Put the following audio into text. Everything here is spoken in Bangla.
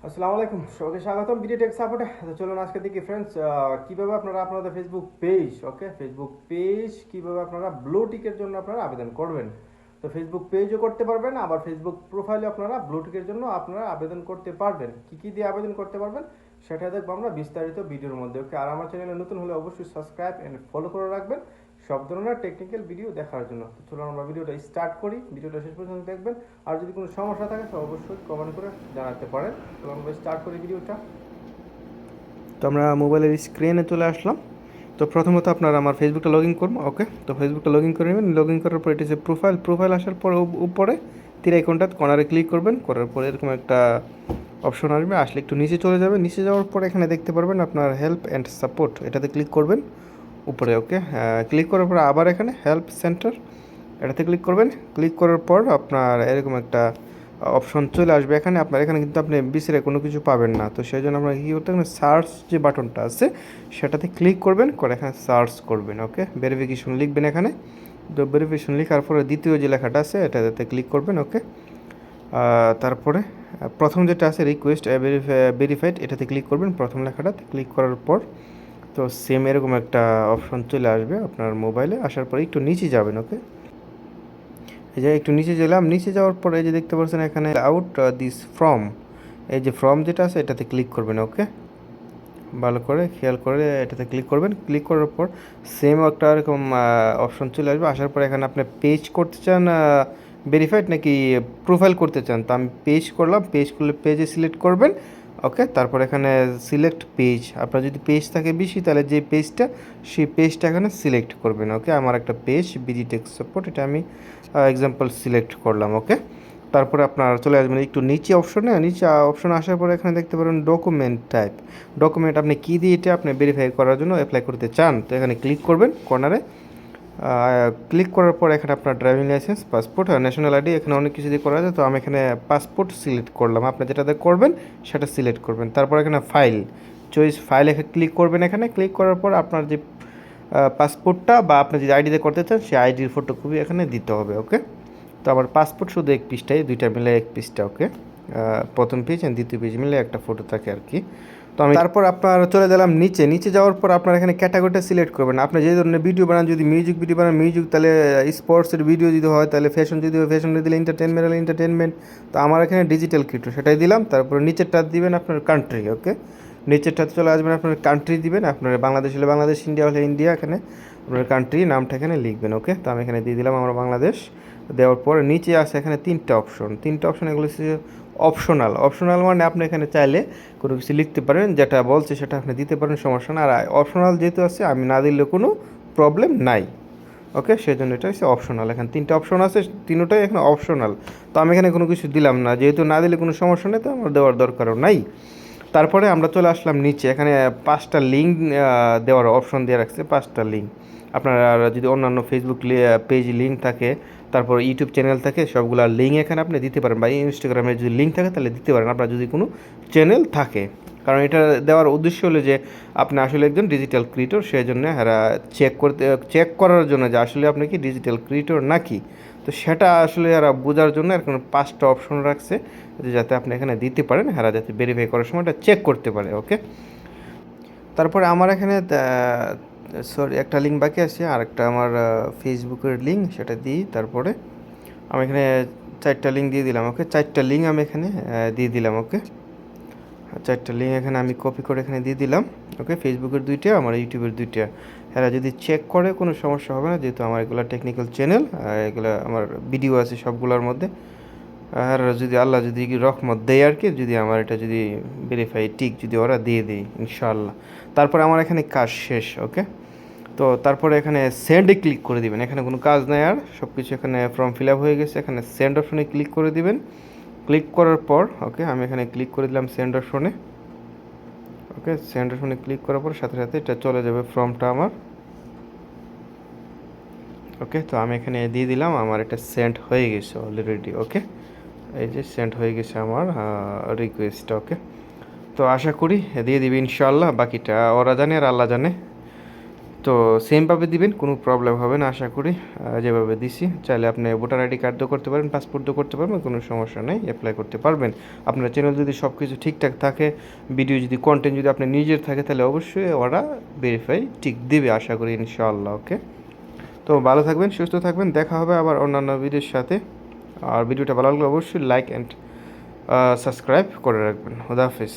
আসসালামু আলাইকুম, সবাইকে স্বাগতম ভিডিও টেক সাপোর্টে। চলুন আজকে দেখি ফ্রেন্ডস, কিভাবে আপনারা আপনাদের ফেসবুক পেজ, ফেসবুক পেজ কিভাবে আপনারা ব্লু টিকের জন্য আপনারা আবেদন করবেন। তো ফেসবুক পেজও করতে পারবেন, আবার ফেসবুক প্রোফাইলে আপনারা ব্লু টিকের জন্য আপনারা আবেদন করতে পারবেন। কি কি দিয়ে আবেদন করতে পারবেন সেটা দেখবো আমরা বিস্তারিত ভিডিওর মধ্যে। ওকে, আর আমার চ্যানেলে নতুন হলে অবশ্যই সাবস্ক্রাইব এন্ড ফলো করে রাখবেন সব ধরনের টেকনিক্যাল ভিডিও দেখার জন্য। তো চলুন আমরা ভিডিওটা স্টার্ট করি, ভিডিওটা শেষ পর্যন্ত দেখবেন। আর যদি কোনো সমস্যা থাকে তো অবশ্যই কমেন্ট করে জানাতে পারেন। তো আমরা স্টার্ট করি ভিডিওটা। তো আমরা মোবাইলের স্ক্রিনে চলে আসলাম। তো প্রথমত আপনারা আমার ফেসবুকটা লগ ইন করবো। ওকে, তো ফেসবুকটা লগ ইন করে নেবেন। লগ ইন করার পর এটি যে প্রোফাইল আসার পর উপরে তীর আইকনটা কর্নারে ক্লিক করবেন। করার পর এরকম একটা অপশন আসবে, আসলে একটু নিচে চলে যাবে। নিচে যাওয়ার পর এখানে দেখতে পারবেন আপনার হেল্প অ্যান্ড সাপোর্ট, এটাতে ক্লিক করবেন উপরে। ওকে, ক্লিক করার পর আবার এখানে হেল্প সেন্টার, এটাতে ক্লিক করবেন। ক্লিক করার পর আপনার এরকম একটা অপশন চলে আসবে। এখানে আপনার এখানে কিন্তু আপনি বিসিরে কোনো কিছু পাবেন না। তো সেই জন্য আপনার কী করতে হবে, সার্চ যে বাটনটা আছে সেটাতে ক্লিক করবেন, করে এখানে সার্চ করবেন। ওকে, ভেরিফিকেশন লিখবেন এখানে। তো ভেরিফিকেশন লেখার পরে দ্বিতীয় যে লেখাটা আছে এটাতে ক্লিক করবেন। ওকে, তারপরে প্রথম যেটা আছে রিকোয়েস্ট ভেরিফাইড, এটাতে ক্লিক করবেন। প্রথম লেখাটাতে ক্লিক করার পর তো সেম এরকম একটা অপশন চলে আসবে আপনার মোবাইলে। আসার পরে একটু নিচে যাবেন। ওকে, এই যে একটু নিচে গেলাম। নিচে যাওয়ার পরে এই যে দেখতে পাচ্ছেন এখানে আউট দিস ফর্ম, এই যে ফর্ম যেটা আছে এটাতে ক্লিক করবেন। ওকে, ভালো করে খেয়াল করে এটাতে ক্লিক করবেন। ক্লিক করার পর সেম একটা এরকম অপশন চলে আসবে। আসার পর এখানে আপনি পেজ করতে চান ভেরিফাইড নাকি প্রোফাইল করতে চান। তো আমি পেজ করলাম। পেজ করলে পেজে সিলেক্ট করবেন। ওকে, তারপর এখানে সিলেক্ট পেজ, আপনার যদি পেজ থাকে বেশি তাহলে যে পেজটা সেই পেজটা এখানে সিলেক্ট করবেন। ওকে, আমার একটা পেজ বিডি টেক সাপোর্ট, এটা আমি এক্সাম্পল সিলেক্ট করলাম। ওকে, তারপরে আপনার চলে আসবেন একটু নিচে অপশনে। নিচে অপশনে আসার পরে এখানে দেখতে পারেন ডকুমেন্ট টাইপ। ডকুমেন্ট আপনি কী দিয়ে এটা আপনি ভেরিফাই করার জন্য অ্যাপ্লাই করতে চান, তো এখানে ক্লিক করবেন কর্নারে। ক্লিক করার পর এখানে আপনার ড্রাইভিং লাইসেন্স, পাসপোর্ট আর ন্যাশনাল আইডি, এখানে অনেক কিছু দিয়ে করা যায়। তো আমি এখানে পাসপোর্ট সিলেক্ট করলাম। আপনি যেটাতে করবেন সেটা সিলেক্ট করবেন। তারপর এখানে ফাইল চয়েস, ফাইল ক্লিক করবেন। এখানে ক্লিক করার পর আপনার যে পাসপোর্টটা বা আপনি যদি আইডিতে করতে চান সেই আইডির ফটোকপি এখানে দিতে হবে। ওকে, তো আমার পাসপোর্ট শুধু এক পিসটাই, দুইটা মিলে এক পিসটা। ওকে, প্রথম পেজ আর দ্বিতীয় পেজ মিলে একটা ফটো থাকে আর কি। তো আমি তারপর আপনার চলে গেলাম নিচে। নিচে যাওয়ার পর আপনার এখানে ক্যাটাগরিটা সিলেক্ট করবেন। আপনি যে ধরনের ভিডিও বানান, যদি মিউজিক ভিডিও বানান মিউজিক, তাহলে স্পোর্টসের ভিডিও যদি হয় তাহলে ফ্যাশন, যদি হয় ফ্যাশন দিলে, এন্টারটেনমেন্ট হলে এন্টারটেনমেন্ট। তো আমার এখানে ডিজিটাল ক্রিয়েটর সেটাই দিলাম। তারপরে নিচেরটা দিবেন আপনার কান্ট্রি। ওকে, নিচেরটাতে চলে আসবেন, আপনার কান্ট্রি দিবেন। আপনার বাংলাদেশ হলে বাংলাদেশ, ইন্ডিয়া হলে ইন্ডিয়া, এখানে আপনার কান্ট্রি নামটা এখানে লিখবেন। ওকে, তো আমি এখানে দিয়ে দিলাম আমার বাংলাদেশ। দেওয়ার পরে নিচে আছে এখানে তিনটা অপশন, এগুলো হচ্ছে অপশনাল। অপশনাল মানে আপনি এখানে চাইলে কোনো কিছু লিখতে পারেন, যেটা বলছে সেটা আপনি দিতে পারেন, সমস্যা না। আর অপশনাল যেহেতু আছে আমি না দিলে কোনো প্রবলেম নাই। ওকে, সেই জন্য এটা হচ্ছে অপশনাল। এখানে তিনটা অপশন আছে, তিনটাই এখানে অপশনাল। তো আমি এখানে কোনো কিছু দিলাম না, যেহেতু না দিলে কোনো সমস্যা নেই, তো আমার দেওয়ার দরকারও নাই। তারপরে আমরা চলে আসলাম নিচে। এখানে 5টা লিঙ্ক দেওয়ার অপশন দিয়ে রাখছে, 5টা লিঙ্ক। আপনার যদি অন্যান্য ফেসবুক পেজ লিঙ্ক থাকে, তারপর ইউটিউব চ্যানেল থাকে, সবগুলা লিঙ্ক এখানে আপনি দিতে পারেন। বা ইনস্টাগ্রামে যদি লিঙ্ক থাকে তাহলে দিতে পারেন, আপনার যদি কোনো চ্যানেল থাকে। কারণ এটা দেওয়ার উদ্দেশ্য হলো যে আপনি আসলে একজন ডিজিটাল ক্রিয়েটর, সেই জন্য এরা চেক করার জন্য যে আসলে আপনি কি ডিজিটাল ক্রিয়েটর নাকি। তো সেটা আসলে এরা বোঝার জন্য এরকম 5টা অপশন রাখছে, যাতে আপনি এখানে দিতে পারেন, এরা যাতে ভেরিফাই করার সময় এটা চেক করতে পারে। ওকে, তারপরে আমার এখানে সরি একটা লিঙ্ক বাকি আছে, আরেকটা আমার ফেসবুকের লিঙ্ক, সেটা দিই। তারপরে আমি এখানে 4টা লিঙ্ক দিয়ে দিলাম। ওকে, 4টা লিঙ্ক আমি এখানে দিয়ে দিলাম। ওকে, 4টা লিঙ্ক এখানে আমি কপি করে এখানে দিয়ে দিলাম। ওকে, ফেসবুকের 2টা, আমার ইউটিউবের 2টা। এরা যদি চেক করে কোনো সমস্যা হবে না, যেহেতু আমার এগুলো টেকনিক্যাল চ্যানেল, এগুলো আমার ভিডিও আছে সবগুলোর মধ্যে। আর যদি আল্লাহ যদি রহমত দেয় আর কি, যদি আমার এটা যদি ভেরিফাই টিক যদি ওরা দিয়ে দেয় ইনশাআল্লাহ, তারপরে আমার এখানে কাজ শেষ। ওকে, তো তারপরে এখানে সেন্ডে ক্লিক করে দিবেন। এখানে কোনো কাজ নাই, আর সব কিছু এখানে ফর্ম ফিল আপ হয়ে গেছে। এখানে সেন্ড অপশনে ক্লিক করে দিবেন। ক্লিক করার পর ওকে, আমি এখানে ক্লিক করে দিলাম সেন্ড অপশনে। ওকে, সেন্ড অপশনে ক্লিক করার পর সাথে সাথে এটা চলে যাবে ফর্মটা আমার। ওকে, তো আমি এখানে দিয়ে দিলাম, আমার এটা সেন্ড হয়ে গেছে অলরেডি। ওকে, এই যে সেন্ড হয়ে গেছে আমার রিকোয়েস্ট। ওকে, তো আশা করি দিয়ে দিবি ইনশাআল্লাহ, বাকিটা ওরা জানে আর আল্লাহ জানে। তো সেমভাবে দিবেন, কোনো প্রবলেম হবে না আশা করি। যেভাবে দিছি চাইলে আপনি ভোটার আইডি কার্ড দিয়েও করতে পারেন, পাসপোর্ট দিয়েও করতে পারবেন, কোনো সমস্যা নেই, অ্যাপ্লাই করতে পারবেন। আপনার চ্যানেল যদি সব কিছু ঠিকঠাক থাকে, ভিডিও যদি কন্টেন্ট যদি আপনার নিজের থাকে, তাহলে অবশ্যই ওরা ভেরিফাই ঠিক দেবে আশা করি ইনশাআল্লাহ। ওকে, তো ভালো থাকবেন, সুস্থ থাকবেন, দেখা হবে আবার অন্যান্য ভিডিওর সাথে। আর ভিডিওটা ভালো লাগলে অবশ্যই লাইক অ্যান্ড সাবস্ক্রাইব করে রাখবেন। খুদা হাফেজ।